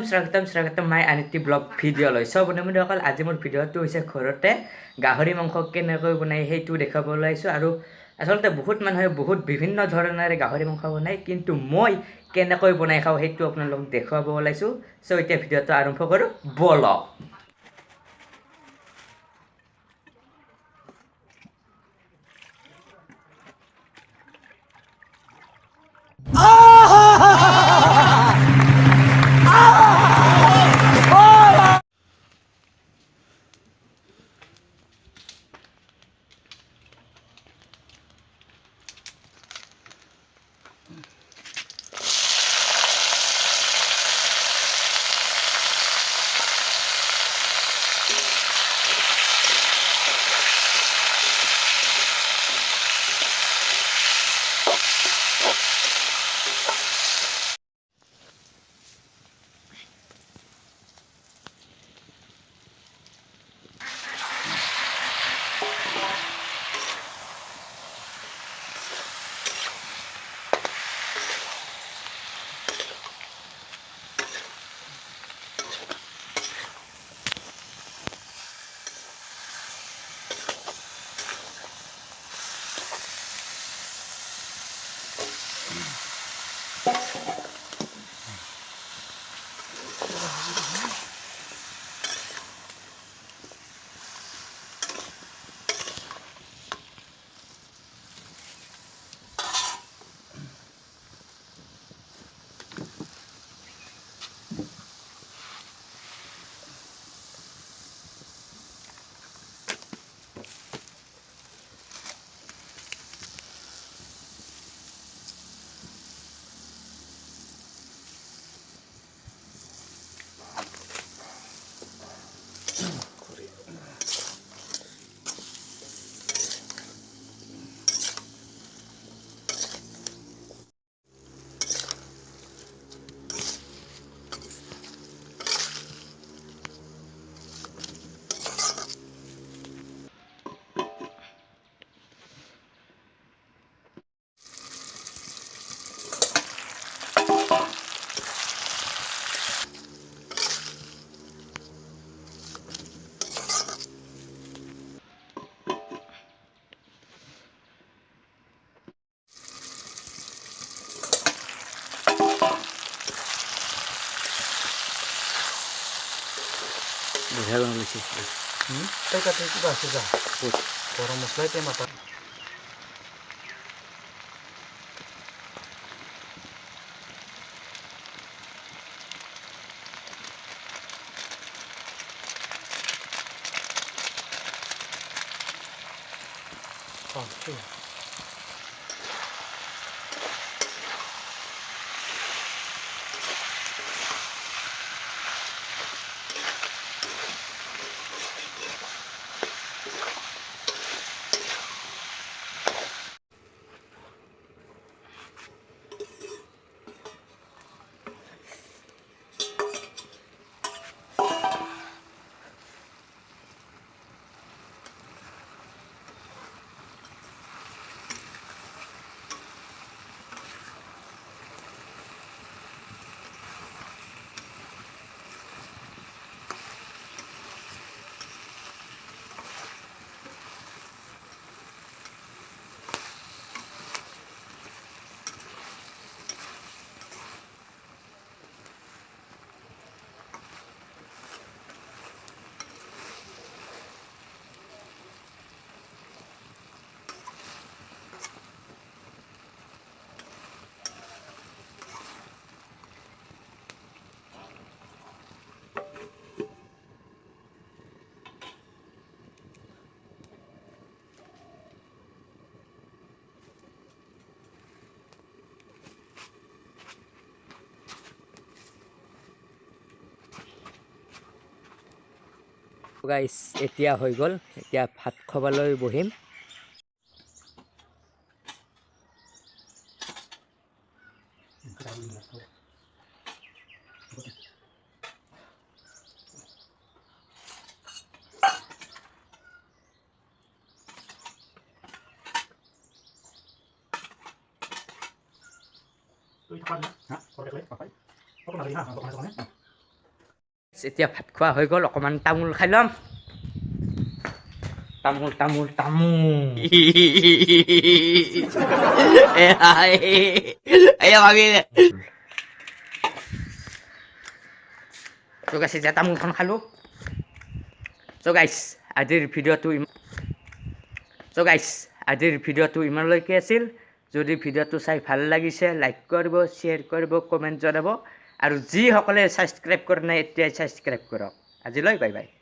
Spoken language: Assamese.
স্বাগতম মাই আনিটি ব্লগ ভিডিঅ'লৈ সব বন্ধুসকল আজি মোৰ ভিডিঅ'টো হৈছে ঘৰতে গাহৰি মাংস কেনেকৈ বনাই সেইটো দেখাবলৈ আহিছোঁ আৰু আচলতে বহুত মানুহে বহুত বিভিন্ন ধৰণেৰে গাহৰি মাংস বনায় কিন্তু মই কেনেকৈ বনাই খাওঁ সেইটো আপোনালোকক দেখুৱাব ওলাইছোঁ সো এতিয়া ভিডিঅ'টো আৰম্ভ কৰোঁ বলক বঢ়িয়া বনাইছে তাই তাতে কিবা আছে যা গৰম মছলাই তাই মাতা গাইস এতিয়া হৈ গ'ল এতিয়া ভাত খাবলৈ বহিম Tôi thắc mắc hả? Có đẹp đấy, phải. Có con nào đi hả? Có con nào đi? এতিয়া ভাত খোৱা হৈ গ'ল অকণমান তামোল খাই ল'ম তামোল তামোল তামোল তো গাইছ এতিয়া তামোলখন খালোঁ তো গাইছ আজিৰ ভিডিঅ'টো ইমানলৈকে আছিল যদি ভিডিঅ'টো চাই ভাল লাগিছে লাইক কৰিব শ্বেয়াৰ কৰিব কমেণ্ট জনাব আৰু যিসকলে ছাবস্ক্ৰাইব কৰা নাই এতিয়াই ছাবস্ক্ৰাইব কৰক আজিলৈ বাই বাই